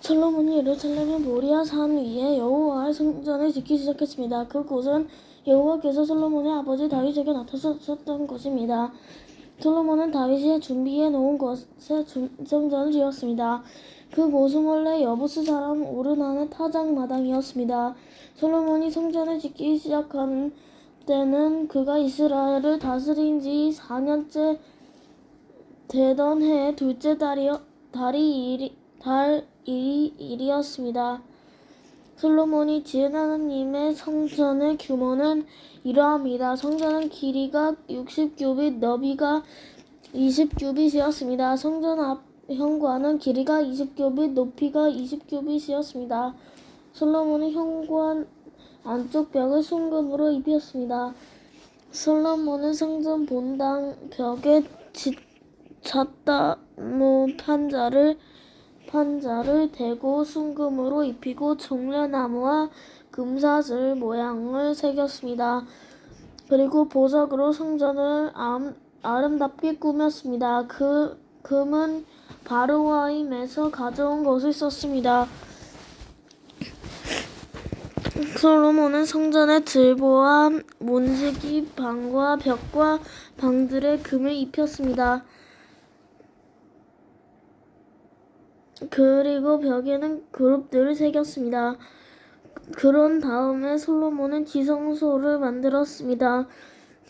솔로몬이 예루살렘의 모리아 산 위에 여호와의 성전을 짓기 시작했습니다. 그곳은 여호와께서 솔로몬의 아버지 다윗에게 나타나셨던 곳입니다. 솔로몬은 다윗이 준비해 놓은 곳에 성전을 지었습니다. 그곳은 원래 여부스 사람 오르난의 타작마당이었습니다. 솔로몬이 성전을 짓기 시작한 때는 그가 이스라엘을 다스린 지 4년째 되던 해의 둘째 달일이었습니다. 솔로몬이 지은 하나님의 성전의 규모는 이러합니다. 성전은 길이가 60규빗, 너비가 20규빗이었습니다. 성전 앞 현관은 길이가 20규빗, 높이가 20규빗이었습니다. 솔로몬은 현관 안쪽 벽을 순금으로 입혔습니다. 솔로몬은 성전 본당 벽에 잣나무 판자를 대고 순금으로 입히고 종려나무와 금사슬 모양을 새겼습니다. 그리고 보석으로 성전을 아름답게 꾸몄습니다. 금은 바르와임에서 가져온 것을 썼습니다. 솔로몬은 성전의 들보와 문지기 방과 벽과 방들에 금을 입혔습니다. 그리고 벽에는 그룹들을 새겼습니다. 그런 다음에 솔로몬은 지성소를 만들었습니다.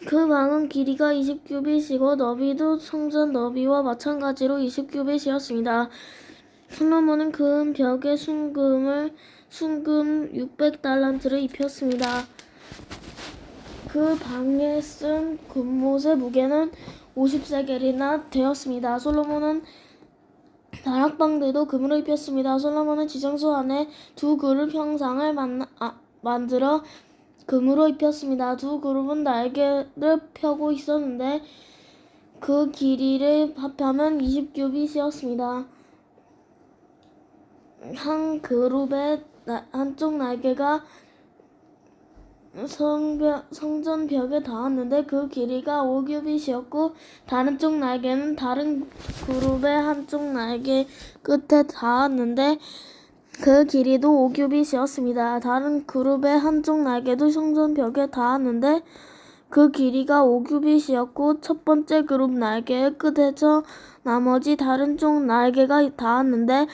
그 방은 길이가 20규빗이고 너비도 성전 너비와 마찬가지로 20규빗이었습니다. 솔로몬은 그 벽에 순금 600달란트를 입혔습니다. 그 방에 쓴 금못의 무게는 50세겔이나 되었습니다. 솔로몬은 다락방들도 금으로 입혔습니다. 솔로몬은 지성소 안에 두 그룹 형상을 만들어 금으로 입혔습니다. 두 그룹은 날개를 펴고 있었는데 그 길이를 합하면 20규빗이었습니다. 한 그룹의 한쪽 날개가 성전 벽에 닿았는데 그 길이가 5규빗이었고 다른 쪽 날개는 다른 그룹의 한쪽 날개 끝에 닿았는데 그 길이도 5규빗이었습니다. 다른 그룹의 한쪽 날개도 성전 벽에 닿았는데 그 길이가 5규빗이었고 첫 번째 그룹 날개의 끝에서 나머지 다른 쪽 날개가 닿았는데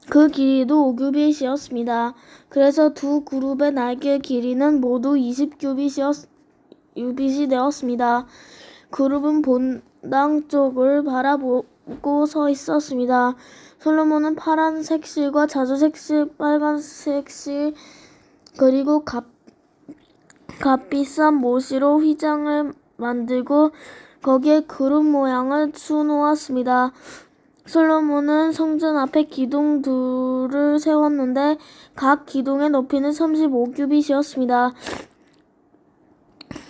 그 길이도 5규빗이었습니다. 그래서 두 그룹의 날개 길이는 모두 20규빗이 되었습니다. 그룹은 본당 쪽을 바라보고 서 있었습니다. 솔로몬은 파란색 실과 자주색 실, 빨간색 실, 그리고 값비싼 모시로 휘장을 만들고 거기에 그룹 모양을 수놓았습니다. 솔로몬은 성전 앞에 기둥 둘을 세웠는데 각 기둥의 높이는 35규빗이었습니다.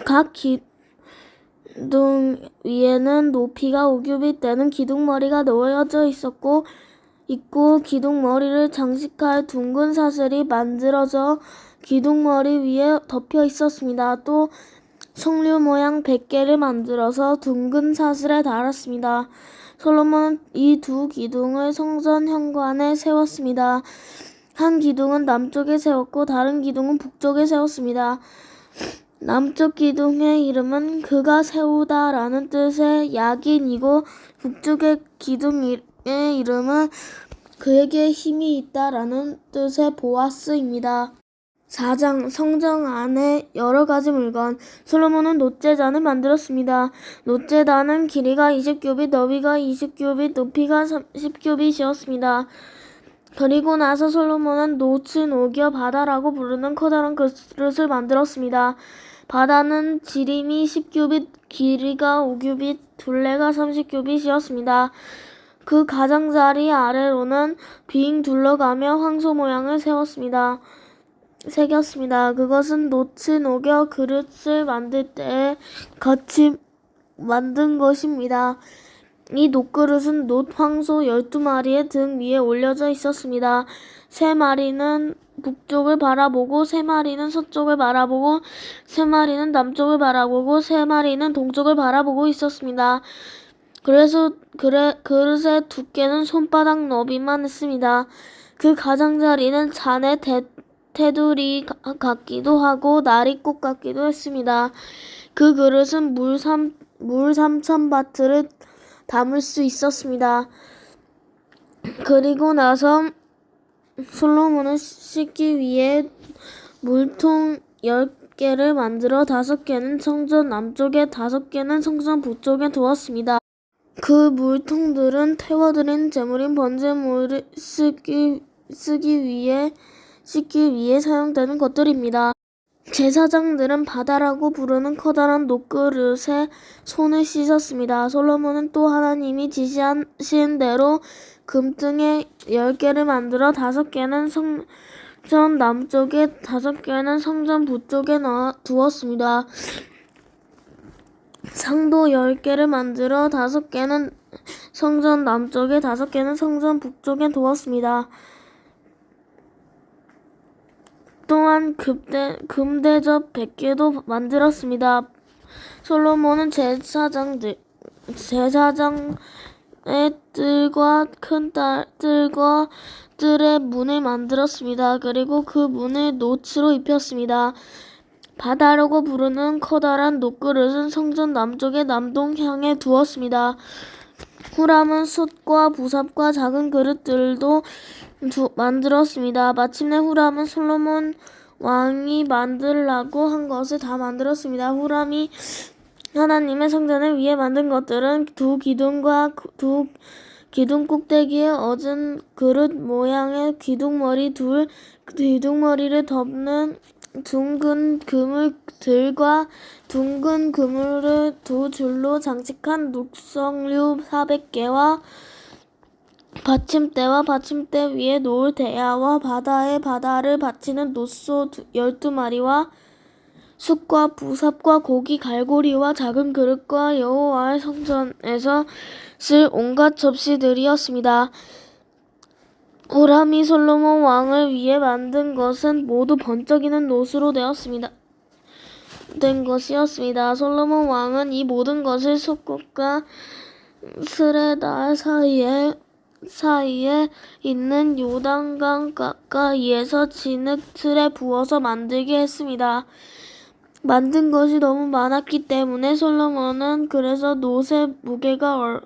각 기둥 위에는 높이가 5규빗 되는 기둥머리가 놓여져 있고 기둥머리를 장식할 둥근 사슬이 만들어져 기둥머리 위에 덮여 있었습니다. 또 석류 모양 100개를 만들어서 둥근 사슬에 달았습니다. 솔로몬은 이 두 기둥을 성전 현관에 세웠습니다. 한 기둥은 남쪽에 세웠고 다른 기둥은 북쪽에 세웠습니다. 남쪽 기둥의 이름은 그가 세우다라는 뜻의 야긴이고 북쪽의 기둥의 이름은 그에게 힘이 있다라는 뜻의 보아스입니다. 4장 성전 안에 여러 가지 물건. 솔로몬은 놋제단을 만들었습니다. 놋제단은 길이가 20규빗, 너비가 20규빗, 높이가 30규빗이었습니다. 그리고 나서 솔로몬은 놋을 녹여 바다라고 부르는 커다란 그릇을 만들었습니다. 바다는 지름이 10규빗, 길이가 5규빗, 둘레가 30규빗이었습니다. 그 가장자리 아래로는 빙 둘러가며 황소 모양을 새겼습니다. 그것은 놋을 녹여 그릇을 만들 때 같이 만든 것입니다. 이 놋그릇은 놋 황소 12마리의 등 위에 올려져 있었습니다. 3마리는 북쪽을 바라보고 3마리는 서쪽을 바라보고 3마리는 남쪽을 바라보고 3마리는 동쪽을 바라보고 있었습니다. 그래서 그릇의 두께는 손바닥 너비만 했습니다. 그 가장자리는 잔의 테두리 같기도 하고 나리꽃 같기도 했습니다. 그 그릇은 물 3,000바트를 담을 수 있었습니다. 그리고 나서 솔로몬은 씻기 위해 물통 10개를 만들어 5개는 성전 남쪽에 5개는 성전 북쪽에 두었습니다. 그 물통들은 태워드린 제물인 번제물을 씻기 위해 사용되는 것들입니다. 제사장들은 바다라고 부르는 커다란 녹그릇에 손을 씻었습니다. 솔로몬은 또 하나님이 지시하신 대로 금등에 10개를 만들어 5개는 성전 남쪽에 5개는 성전 북쪽에 두었습니다. 상도 10개를 만들어 5개는 성전 남쪽에 5개는 성전 북쪽에 두었습니다. 또한 금대접 100개도 만들었습니다. 솔로몬은 제사장의 뜰과 큰 뜰과 뜰의 문을 만들었습니다. 그리고 그 문을 노츠로 입혔습니다. 바다라고 부르는 커다란 녹그릇은 성전 남쪽의 남동향에 두었습니다. 후람은 숯과 부삽과 작은 그릇들도 만들었습니다. 마침내 후람은 솔로몬 왕이 만들라고 한 것을 다 만들었습니다. 후람이 하나님의 성전을 위해 만든 것들은 두 기둥과 두 기둥 꼭대기에 얹은 그릇 모양의 기둥머리를 덮는 둥근 그물들과 둥근 그물을 두 줄로 장식한 눅성류 400개와 받침대와 받침대 위에 놓을 대야와 바다를 받치는 노소 12마리와 숯과 부삽과 고기 갈고리와 작은 그릇과 여호와의 성전에서 쓸 온갖 접시들이었습니다. 후람이 솔로몬 왕을 위해 만든 것은 모두 번쩍이는 노수로 된 것이었습니다. 솔로몬 왕은 이 모든 것을 숲과 스레달 사이에 있는 요단강 가까이에서 진흙 틀에 부어서 만들게 했습니다. 만든 것이 너무 많았기 때문에 솔로몬은 그래서 놋의 무게가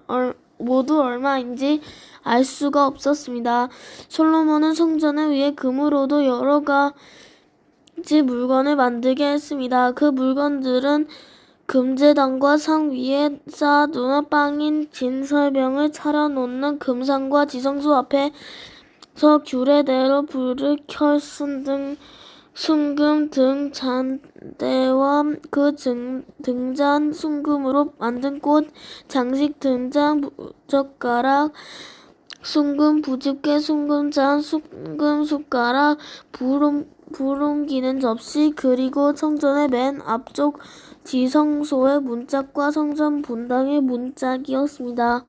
모두 얼마인지 알 수가 없었습니다. 솔로몬은 성전을 위해 금으로도 여러 가지 물건을 만들게 했습니다. 그 물건들은 금제단과 상 위에 쌓아두는 빵인 진설병을 차려놓는 금상과 지성소 앞에서 규례대로 불을 켤 순금 등 잔대와 그 등잔 순금으로 만든 꽃 장식 등잔 젓가락 순금 부집개 순금잔 순금 숟가락 불 옮기는 접시 그리고 성전의 맨 앞쪽 지성소의 문짝과 성전 본당의 문짝이었습니다.